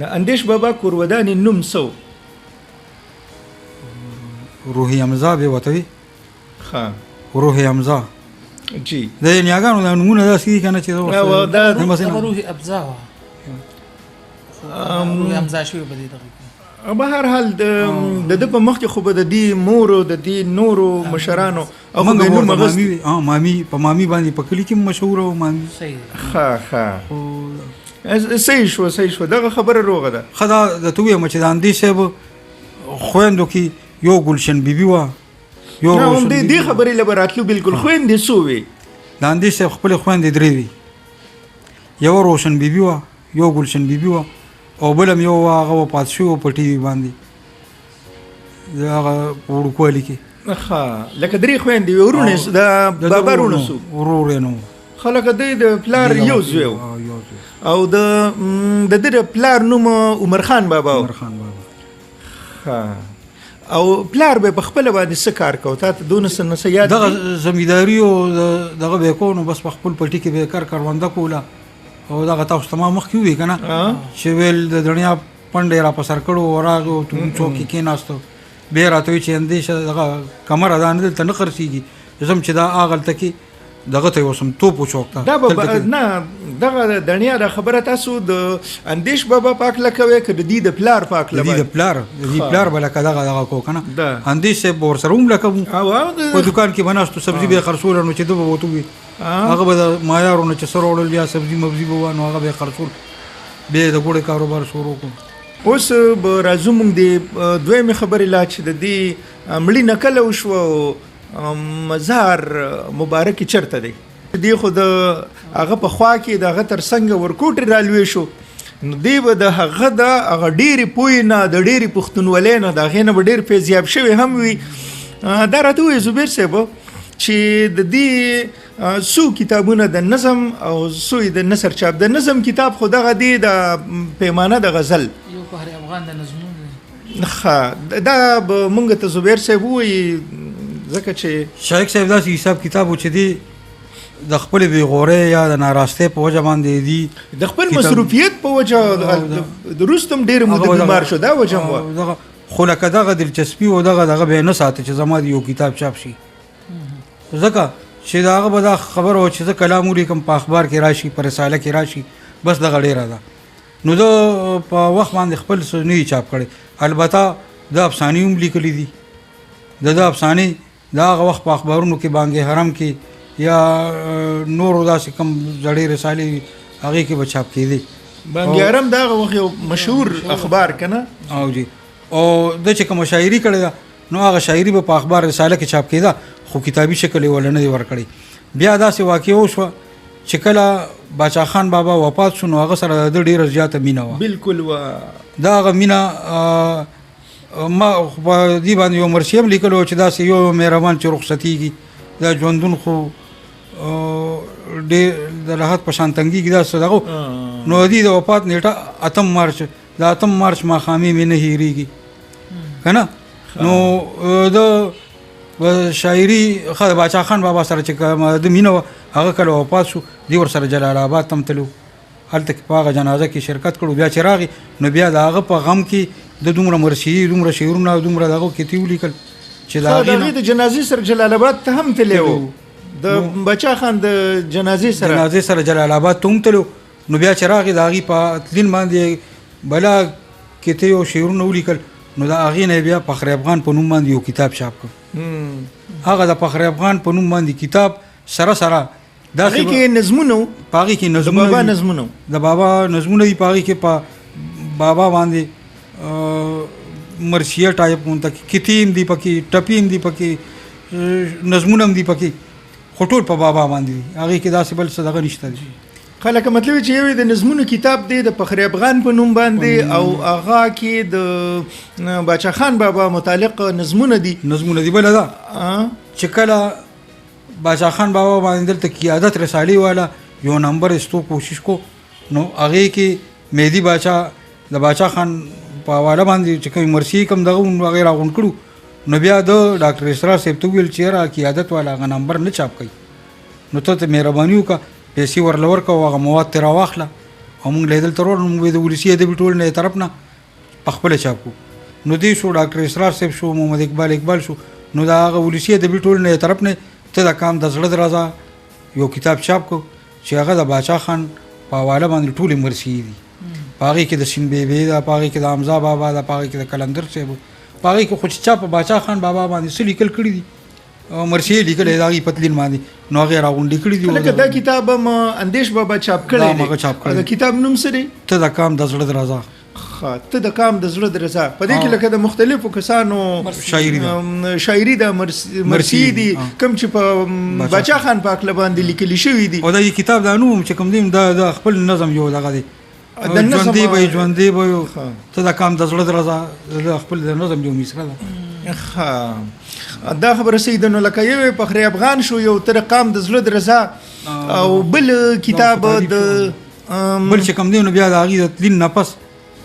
د اندیش بابا کوروداني نوم سو روحي حمزه به وته ها روحي حمزه جی د نیاګانو د نمونه داسې کنه چې دا مثلا روحي ابزا روحي حمزه شوی په دې دغه په هر حال د په مخ کې خو به د دې مور او د دې نورو مشرانو او موږ نو ورته مغز مامي په مامي باندې په کلی کې مشهور او مامي صحیح ها صحیح شو دغه خبره روغه ده خدا د توې مچ د اندي صاحب خويندو کې یو ګلشن بیبي وا یو روشن دې خبرې لبراتلو بالکل خويندې سوې د اندي صاحب خپل خويندې درې وي یو روشن بیبي وا یو ګلشن بیبي وا او بلم یو هغه پات شو په ټي وي باندې هغه ورکوالي کې ها لکه درې خويندې ورونه د بابا ورونه سو ورور نو خلک د پلار یو زوی او د دې پلار نوم عمر خان بابا ها او پلار به په خپل باندې څه کار کو ته دونه سن سیاد دغه زمیداری او دغه به کو نو بس په خپل پټي کې به کار کارونده کوله او دغه تاسو تمام مخ کې وی کنه چې ویل د دنیا پنډه را په سر کړو وراغو ته چوکي کې ناستو به راته چې اندیشه دغه کمر اذان دل تنه خرسيږي زم چې دا اغل تکي دغه ته وسم تو پوښوکتا دا نه دغه دنیا د خبره تاسو د اندیش بابا پاک لکوي ک د دې د پلار پاک لوي د پلار بل کداغه کو کنه اندیش بور سروم لکم په دکان کې بناستو سبزی به خرصول نو چې دوه وته وي هغه به مایارونه چې سره وړل بیا سبزی مبزی به نو هغه به خرصول به د ګوړې کاروبار شروع کو اوس به راځو موږ د دویمه خبرې لا چې د دې مړی نکله وشو مزار مبارک چرته دی دی خو د هغه په خوا کې دغه تر څنګه ورکوټ رالوي شو نو دی به د هغه د هغه ډېری پوی نه د ډېری پښتونولۍ نه د هغې نه به ډېر فیضیاب شوی هم وي دا راته وایي زبیر صاحب چې د دې څو کتابونه د نظم او څو د نثر چاپ د نظم کتاب خو دغه دی د پیمانه د غزل یو په افغان د نظمونو دا به مونږ ته زبیر صاحب وایي ځکه چې شایخ صاحب داسې حساب کتاب و چې دی د خپل بې غورۍ یا د ناراستۍ په وجه باندې دی د خپل مصروفیت په وجه د روستم ډېر موده بیمار شو دا وجه وه خو لکه دغه دلچسپي و دغه به یې نه ساته چې زما د یو کتاب چاپ شي ځکه چې د هغه به دا خبره وه چې زه کلام ولیکم په اخبار کې راشي په رساله کې راشي بس دغه ډېره ده نو زه په وخت باندې خپل څه نه چاپ کړی البته د افسانې هم لیکلي دي د افسانې دا هغه وخت په اخبارونو کې بانګ حرم کې یا نورو داسې کم زړې رسالې هغې کې به چاپ کېدې بانګ حرم دا هغه وخت یو مشهور اخبار که نه او جی او د چې کومه شاعري کړې ده نو هغه شاعري به په اخبار رساله کې چاپ کېده خو کتابي شکل یې ول نه دی ورکړی بیا داسې واقع وشوه چې کله باچا خان بابا وفات شو نو هغه سره د ډېره زیاته مینه وه بالکل وه دا هغه مینه ما په دې باندې یو مرثیه هم لیکلو چې داسې یو مهربان چې رخصتېږي دا ژوندون خو ډېر د راحت په شان تنګېږي داسې دغه نو د دې د وفات نیټه 8 مارچ د 8 مارچ ماښامې مې نه هېرېږي که نه نو د شاعري د باچا خان بابا سره چې د مینه وه هغه کله وفات شو دی ورسره جلال آباد ته هم تلو هلته په هغه جنازه کې شرکت کړو بیا چې راغی نو بیا د هغه په غم کې د دومره مرثیې دومره شعرونه دومره دغه کې ولیکل چې د هغې د جنازې سره جلال آباد ته هم تللی و د باچا خان د جنازې سره جلال آباد ته هم تلو نو بیا چې راغی د هغې په تلین باندې بلا کې یو شعرونه ولیکل نو د هغې نه بیا فخر افغان په نوم باندې یو کتاب چاپ کړ هغه د فخر افغان په نوم باندې کتاب سره داسې کې نظمونه پاغي کې نظمونه د بابا نظمونه د بابا نظمونه دی پاغي کې بابا باندې مرثیه ټایپ مونږ ته کتیم دی پکې ټپیم دی پکې نظمونه دی پکې خټول په بابا باندې هغه کې داسې بل څه دغه نشته دي خلک مطلب چې یو د نظمونو کتاب دی د فخر افغان په نوم باندې او هغه کې د باچا خان بابا متعلق نظمونه دي بل دا چې کله باچا خان بابا باندې دلته قیادت رسالې والا یو نمبر استو کوشش کو نو هغه کې مهدی باچا د باچا خان په حواله باندې چې کوم مرثي کم دغه وغیرہ غون کړو نو بیا د ډاکټر اسرار صاحب ته ویل چې را قیادت والا غ نمبر نه چاپ کړي نو ته مهرباني وکړه پیسې ورلور کو هغه مواد تر واخله او موږ لیدل تر ورو موږ د ولسی ادبي ټولنې طرف نه په خپل چاپ کو نو دې شو ډاکټر اسرار صاحب شو محمد اقبال شو نو دا هغه ولسی ادبي ټولنې طرف نه ته دا کام د زړه درازه یو کتاب چاپ کو چې هغه د باچا خان په حواله باندې ټول مرسي دي پاغي کې د سین بیبي دا پاغي کې د حمزه بابا دا پاغي کې د کلندر صاحب پاغي کې خو چاپ باچا خان بابا باندې څه لیکل کړی دي مرسي لیکل دا پتلین باندې نو هغه راغونډي کړی دي لکه دا کتاب اندیش بابا چاپ کړی دا کتاب نوم څه دی ته دا کام د زړه درازه ته د کام د زړه درزه په دې کې لکه د مختلفو کسانو شاعري د مرسي دي کوم چې په باچا خان پاک لباندې لیکل شوی دي او دا کتاب د انوم چې کوم دیم د خپل نظم یو دغه دی ژوندې به ته د کام د زړه درزه د خپل د نظم یو مصره ده دا خبره سیدنو لکه یو فخر افغان شو یو تر قام د زړه درزه او بل کتاب د بل چې کوم دیم بیا د هغې د تلین نه پس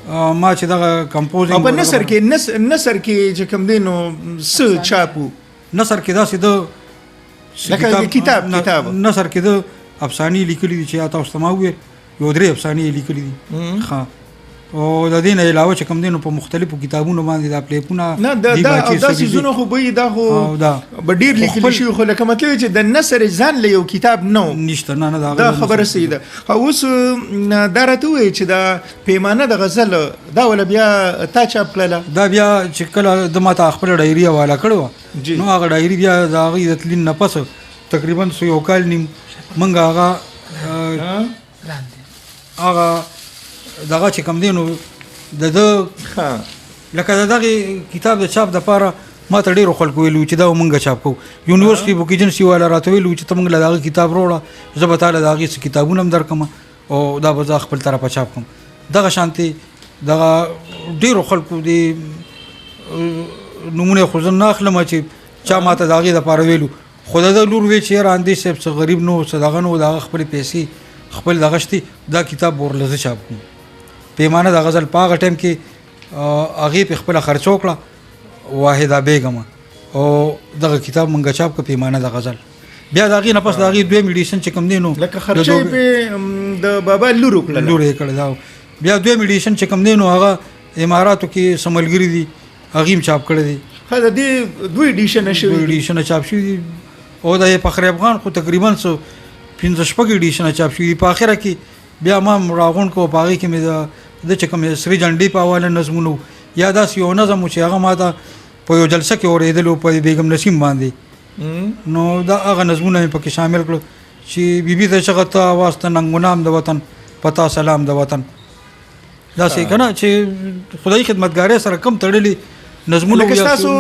ما چې دغه کمپوزینګ په نثر کې چې کوم دی نو څه چاپو نثر کې داسې د لکه کتاب نثر کې د افسانې لیکلي دي چې تاسو ته ما وویل یو درې افسانې لیکلي دي ښه او د دې نه علاوه چې کوم دی نو په مختلفو کتابونو باندې دا پلیپونه نه دا سیزونه خو به دا خو به ډېر لیکل شوي خو لکه مطلب چې د نثر ځان له یو کتاب نه نشته نه دا خبره صحیح ده اوس دا راته ووایي چې دا پیمانه د غزل دا ولا بیا تا چاپ کړله دا بیا چې کله د ما ته خپله ډایري حواله کړې وه نو هغه ډایري بیا د هغې د تلین نه پس تقریبا یو کال نیم موږ هغه دغه چې کوم دی نو د لکه دغه کتاب د چاپ دپاره ما ته ډېرو خلکو ویلو چې دا مونږ چاپ کوو یونیورسټي بوک ایجنسي والا راته ویلو چې ته مونږ له دغه کتاب راوړه زه به تاله د هغې څه کتابونه هم درکړم او دا به زه خپل طرفه چاپ کړم دغه شانتې دغه ډېرو خلکو د نومونه خو زه نه اخلم چې چا ما ته د هغې دپاره ویلو خو د لور وی چې یاره اندیش صاحب څه غریب نو څه دغه نو د هغه خپلې پیسې خپل دغه شتي دا کتاب ورله زه چاپ کړم پیمانه د غزل په هغه ټایم کې هغې په خپله خرچه وکړه واحده بیګم او دغه کتاب مونږ چاپ کړه پیمانه د غزل بیا د هغې نه پس د هغې دویم ایډیشن چې کوم دی نو لکه خرچه یې په د بابا لور وکړله لور یې کړی دا بیا دویم ایډیشن چې کوم دی نو هغه اماراتو کې څه ملګري دي هغې هم چاپ کړی دی د دې دوه ایډیشنه چاپ شوي دي او د فخر افغان خو تقریبا څه 15 ایډیشنه چاپ شوي دي په آخره کې بیا ما راغونډ کړو په هغې کې مې د چې کوم سری جنډې په حواله نظمونه یا داسې یو نظم و چې هغه ما ته په یو جلسه کې اورېدلو په بیګم نسیم باندې نو دا هغه نظمونه مې پکې شامل کړو چې بیبي ته چغه ته آواز ته ننګونام د وطن پتا سلام د وطن داسې که نه چې خدای خدمتګارۍ سره کم تړلي نظمونه لکه ستاسو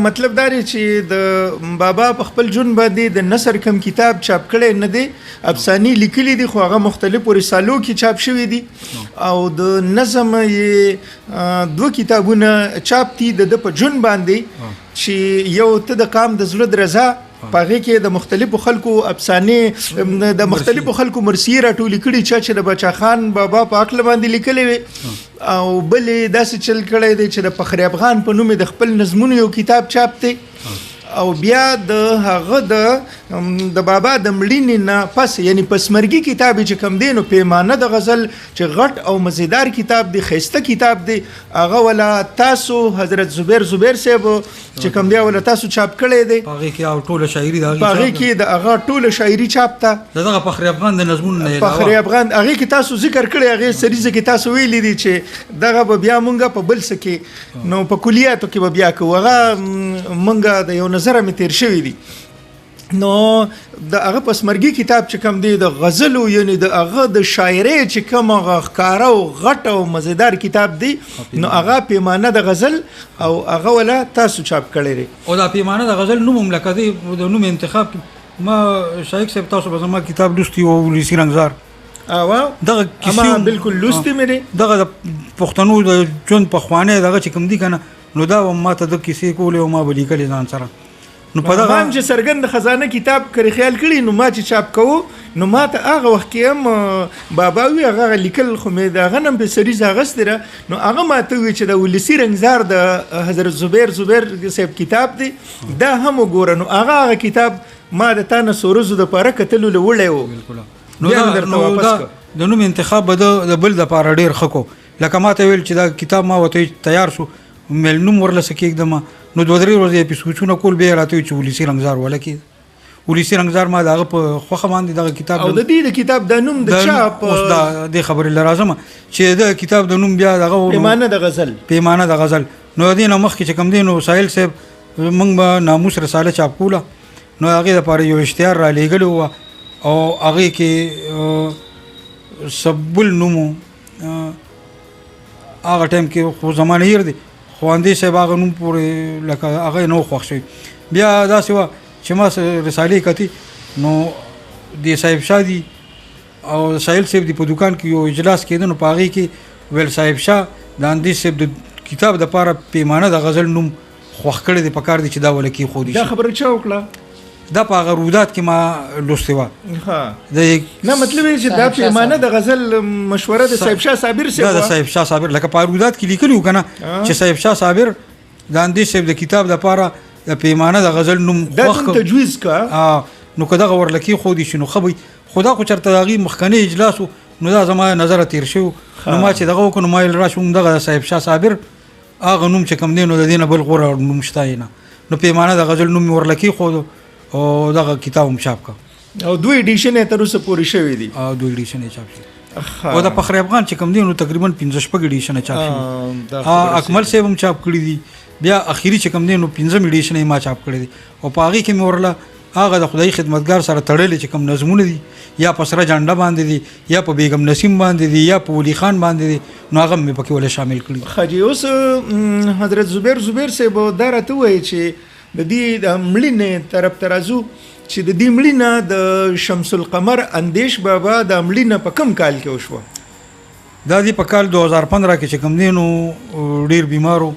مطلب دا دی چې د بابا په خپل ژوند باندې د نثر کم کتاب چاپ کړی نه دی افسانې لیکلي دي خو هغه مختلفو رسالو کې چاپ شوي دي او د نظم یې دوه کتابونه چاپ دي د په ژوند باندې چې یو ته د قام د زړه درزه په هغې کې د مختلفو خلکو افسانې د مختلفو خلکو مرثیې راټولې کړي چې د باچا خان بابا په عقل باندې لیکلې وي او بل یې داسې چل کړی دی چې د فخر افغان په نوم د خپل نظمونو یو کتاب چاپ دی او بیا د هغه د بابا د مړینې نه پس یعنی پسمرګي کتاب چې کوم دی نو پیمانه د غزل چې غټ او مزیدار کتاب دی ښایسته کتاب دی هغه ولا تاسو حضرت زبیر صاحب چې کوم دی ولا تاسو چاپ کړی دی په هغې کې او ټوله شاعري د په هغې کې د هغه ټوله شاعري چاپ ته دغه فخر افغان د نظمونو نه فخر افغان هغې کې تاسو ذکر کړی هغې سریزه کې تاسو ویلي دي چې دغه به بیا مونږ په بل څه کې نو په کلیاتو کې به بیا کوو هغه مونږ د یو نظره مې تیر شوي دي نو د هغه پسمرګي کتاب چې کوم دی د غزلو یعنی د هغه د شاعرۍ چې کوم هغه ښکاره او غټ او مزیدار کتاب دی نو هغه پیمانه د غزل او هغه ولا تاسو چاپ کړی دی او دا پیمانه د غزل نوم هم لکه دی د نوم انتخاب ما شایق صاحب تاسو به زما کتاب لوستی او ولسی رنګزار دغه کیسې بالکل لوستی مې دغه د پښتنو د ژوند پخوانی دغه چې کوم دی کنه نو دا ما ته د کیسې کولې او ما به لیکلې ځان سره نو په دغه چې سرګند خزانه کتاب کړی خیال کړي نو ما چې چاپ کوو نو ما ته هغه وخت کې هم بابا وی هغه لیکل خو مې د هغه نم په سریزه اغوستې ده نو هغه ما ته وی چې د ولسی رنګزار د حضرت زبیر صاحب کتاب دی دا هم وګوره نو هغه کتاب ما د تا نه څو ورځو دپاره کتلو له وړی و نو د نوم انتخاب به د بل د پاره ډیر خکو لکه ما ته ویل چې دا کتاب ما وته تیار شو مل نوم ورلسه کېږدم نو 2-3 ورځې په سوچونه کول به راته چې ولسی رنگزار ولکې ولسی رنگزار ما دغه په خوخه باندې دغه کتاب او د دې د کتاب د نوم د چاپ اوس د خبرې لرازم چې د کتاب د نوم بیا دغه پیمانه د غزل نو دې نو مخکې چې کم دین او ساحل صاحب موږ به ناموس رساله چاپ کوله نو هغه لپاره یو اشتهار را لېږلو او هغه کې سبل نومو هغه ټایم کې خو زمانه هیر دي خواندې صاحب هغه نوم پورې لکه هغه نو خوښ شي بیا داسې وه چې ما رسالې کتي نو د صاحب شاه دي او ساحل صاحب دی په دکان کې یو اجلاس کېده نو په هغې کې ویل صاحب شاه د اندیش صاحب د کتاب دپاره پیمانه د غزل نوم خوښ کړی دی پکار دی چې دا ولکې ښودي دا خبره چا وکړه دا په هغه رودات کې ما لوستې وه نه مطلب یې چې دا پیمانه د غزل مشوره د صاحب شاه صابر صاحب د صاحب شاه صابر لکه په رودات کې لیکلي وو که نه چې صاحب شاه صابر د اندیش صاحب د کتاب دپاره د پیمانه د غزل نوم خوښ کړ تجویز کا نو که دغه ورلکې ښودي شي نو ښه به خدا خو چېرته د هغې مخکنی اجلاس و نو دا زما نظره تېر شوي نو ما چې دغه وکړو نو ما ویل راشو موږ دغه د صاحب شاه صابر هغه نوم چې کوم دی نو د دې نه بل غوره نوم شته یې نه نو پیمانه د غزل نوم مې ورلکې ښودو او دغه کتاب هم چاپ کا او 2 ایډیشن یې تر اوسه پورې شوي دي او 2 ایډیشن یې چاپ شي او د فخر افغان چې کوم دی نو تقریبا 15 ایډیشن چاپ شي اکمل صاحب هم چاپ کړي دي بیا اخیری چې کوم دی نو 15 ایډیشن یې ما چاپ کړي دي او په هغې کې مې ورله هغه د خدای خدمتګار سره تړلې چې کوم نظمونه دي یا په سره جانډه باندې دي یا په بیگم نسیم باندې دي یا په ولی خان باندې دي نو هغه مې پکې ولې شامل کړي خاجي اوس حضرت زبیر صاحب دا راته وایي چې د دې د مړینې طرف ته راځو چې د دې مړینه د شمس القمر اندیش بابا د مړینه په کم کال کې وشوه دا دی په کال 2015 کې چې کوم دی نو ډیر بیمارو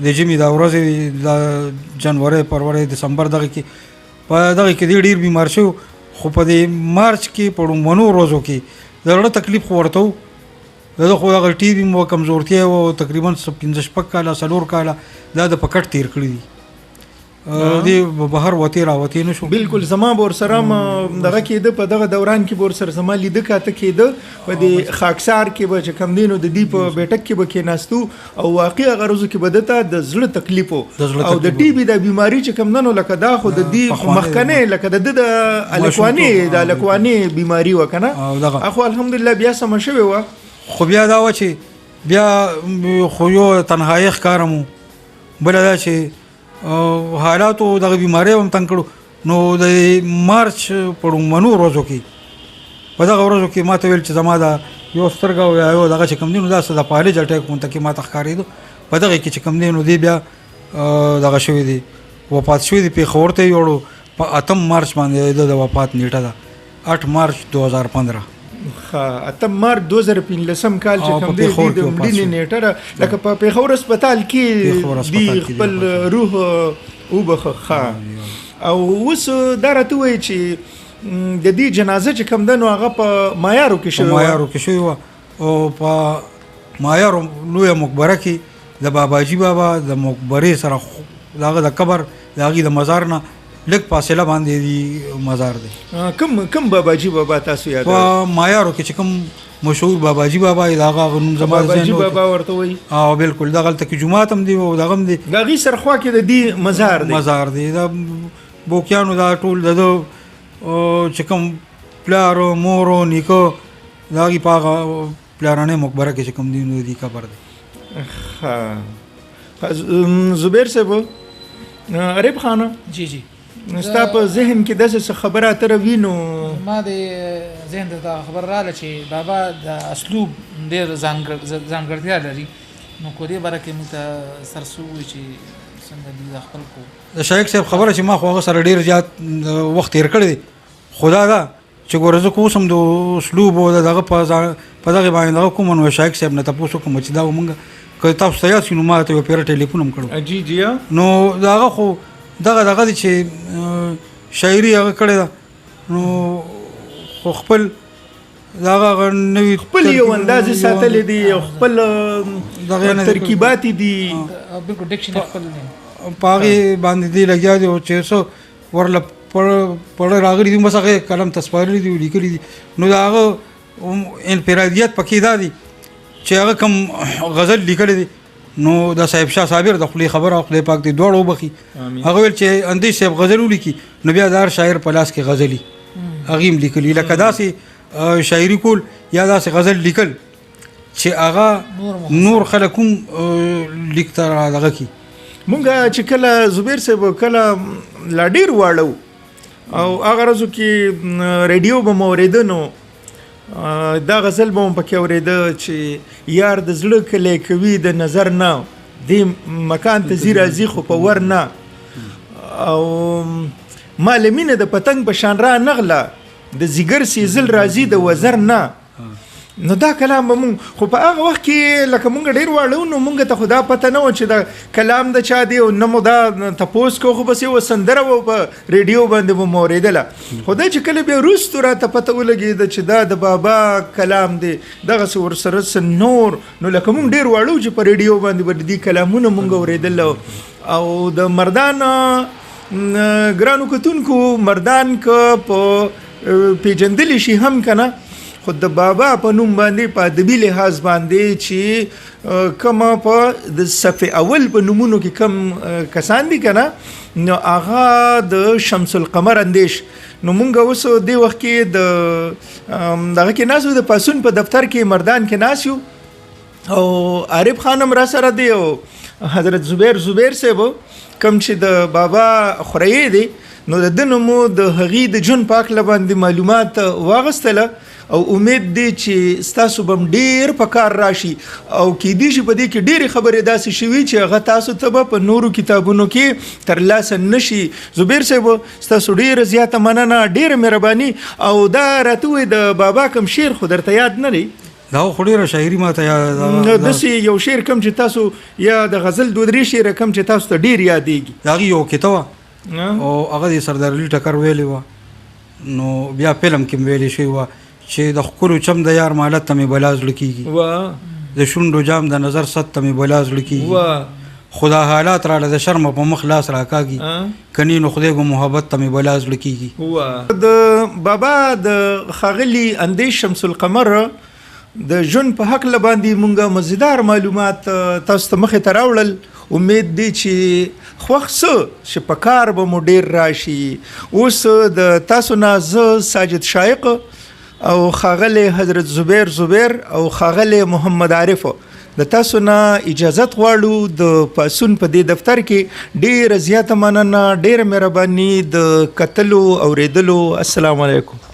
د جمی دا ورځې د جنوري فروری دسمبر دغه کې په دغه کې ډیر بیمار شو خو په دې مارچ کې په ډومبنو ورځو کې د ډېر تکلیف خو ورته و دا خو هغه ټي بي مو کمزورتیا او تقریبا 15 کاله 4 کاله دا د پکټ تیر کړی دي دی بهر وتی راوتی نشو بالکل زما بور سره دغه کې د په دغه دوران کې بور سره زما لید کاته کې په د خاکسار کې به چې کم دینو د دی په بیٹک کې به کې ناستو او واقعي غرض کې بدته د زړه تکلیف او د ټي بي د بیماری چې کم ننو لکه دا خو د دی مخکنه لکه د الکوانی بیماری وکنه اخو الحمدلله بیا سم شوی و خو بیا دا و چې بیا خو یو تنهایی ښکارم بل دا چې حالاتو دغه بیماری هم تنګ کړو نو د مارچ په ډومبنو ورځو کې په دغه ورځو کې ما ته ویل چې زما دا یو سترګه او یو دغه چې کوم دی نو داسې د پالج اټیک مونته کې ما ته ښکارېدو په دغه کې چې کوم دی نو دی بیا دغه شوی دی وفات شوی دی پېښور ته یې وړو په 8 مارچ باندې د وفات نیټه ده 8 مارچ 2015 اتم مارچ 2015 کال چې کوم دی د مړینې نیټه لکه په پېښور هسپتال کې دی خپل روح وبخه او اوس دا راته وایي چې د دې جنازه چې کوم ده نو هغه په مایارو کې شوی و او په مایارو لویه مقبره کې د باباجي بابا د مقبرې سره دغه د قبر د هغې د مزار نه لږ فاصله باندې دی مزار دی کم باباجي بابا تاسو یاد په مایارو کې چې کوم مشهور باباجي بابا دی هغه نوم زما باباجي بابا ورته وایي او بالکل دغلته کې جومات هم دی او دغه هم دی د هغې سره خوا کې د دې مزار دی د بوکیانو دا ټول د چې کوم پلار مور نیکه د هغې په هغه پلارانې مقبره کې چې کوم دی نو دی قبر دی زبیر صاحب عرب خانه جی ستا په ذهن کې داسې خبره تر وینو ما د ذهن ته خبر رااله چې بابا د اسلوب ډېر ځانګړتیا لري نو کو دې باره کې موږ ته سرسو وي چې څنګه دي د خپل کو د شایق صاحب خبره چې ما خو هغه سره ډېر زیات وخت تېر کړی دی خدا دا چې ګوره زه خو اوسم د اسلوب او دغه په دغې باندې دغه کوم نو شایق صاحب نه تپوس وکړم چې دا مونږ که تاسو ته یاد شي نو ما ته یو پیره ټلیفون هم کړو جی نو د هغه خو دغه دی چې شاعري هغه کړې ده نو خو خپل دغه نوي خپل یو اندازې ساتلی دي او خپل ترکیبات دي بالکل ډکشن خپل په هغې باندې دی لګیا دي او چې څه ورله پړه راغلي دي بس هغې قلم ته سپارلي دي لیکلي دي نو د هغه انفرادیت پکې دا دي چې هغه کوم غزل لیکلی دی نو د صاحب شاه صابر د خپلې خبره خدای پاک دې دواړه وبخي هغه ویل چې اندیش صاحب غزل ولیکي نو بیا د هر شاعر په لاس کې غزلي هغې هم لیکلي لکه داسې شاعري کول یا داسې غزل لیکل چې هغه نور خلک هم لیک ته دغه کي مونږ چې کله زبیر صاحب کله لا ډېر واړو او هغه ورځو کې ریډیو به مو اورېده نو دا غزل به مو پکې اورېده چې یار د زړه کلی کوي د نظر نه دې مکان ته ځي راځي خو په ور نه او ما له مینې د پتنګ په شان را نغله د ځیګر سیزل راځي د وزر نه نو دا کلام به مونږ خو په هغه وخت کې لکه مونږ ډېر واړو نو مونږ ته خو دا پته نه و چې دا کلام د چا دی او نه مو دا تپوس کو خو بس یوه سندره و په ریډیو باندې به مو اورېدله خو دا چې کله بیا وروستو راته پته ولګېده چې دا د بابا کلام دی دغسې ورسره څه نور نو لکه مونږ ډېر واړو چې په ریډیو باندې به د دې کلامونه مونږ اورېدل او د مردان ګرانو کتونکو مردان که په پیژندلی شي هم که نه خو د بابا په نوم باندې په ادبي لحاظ باندې چې کومه په د صف اول په نومونو کې کم کسان دي که نه نو هغه د شمس القمر اندیش نو مونږ اوس دې وخت کې د دغه کې ناست د پاسون په دفتر کې مردان کې ناست یو او عارف خان هم را سره دی او حضرت زبیر صاحب کوم چې د بابا خوريي دی نو د ده نومو د هغې د ژوند په هکله باندې معلومات واغستله او امید دی چې ستاسو به هم ډېر په کار راشي او کیدای شي په دې کې ډېرې خبرې داسې شوي چې هغه تاسو ته به په نورو کتابونو کې ترلاسه نه شي زبیر صاحب ستاسو ډېره زیاته مننه ډېره مهرباني او دا راته ووایي د بابا کوم شعر خو درته یاد نه دی دا خو ډېره شاعري ما ته داسې یو شعر کم چې تاسو یا د غزل دوه درې شعره کم چې تاسو ته ډېر یادېږي د هغې یو کیته وه او هغه د سردار علي ټکر ویلې وه نو بیا فلم کې م ویلې شوې وه چې د ښکلو چم د یار مالت ته مې بلا زړه کېږي د شونډو جام د نظر ست ته مې بلا زړه کېږي خدا حالات راله د شرمه په مخ لاس راکاږي کني نو خدای به محبت ته مې بلا زړه کېږي د بابا د ښاغلي اندیش شمس القمر د ژوند په هکله باندې مونږه مزیدار معلومات تاسو ته مخې ته راوړل امید دی چې خوښ څه چې په کار به مو ډېر راشي اوس د تاسو نه زه ساجد شایق او ښاغلی حضرت زبیر او ښاغلی محمد عارف د تاسو نه اجازت غواړو د پاسون په دې دفتر کې ډېره زیاته مننه ډېره مهرباني د کتلو اورېدلو السلام علیکم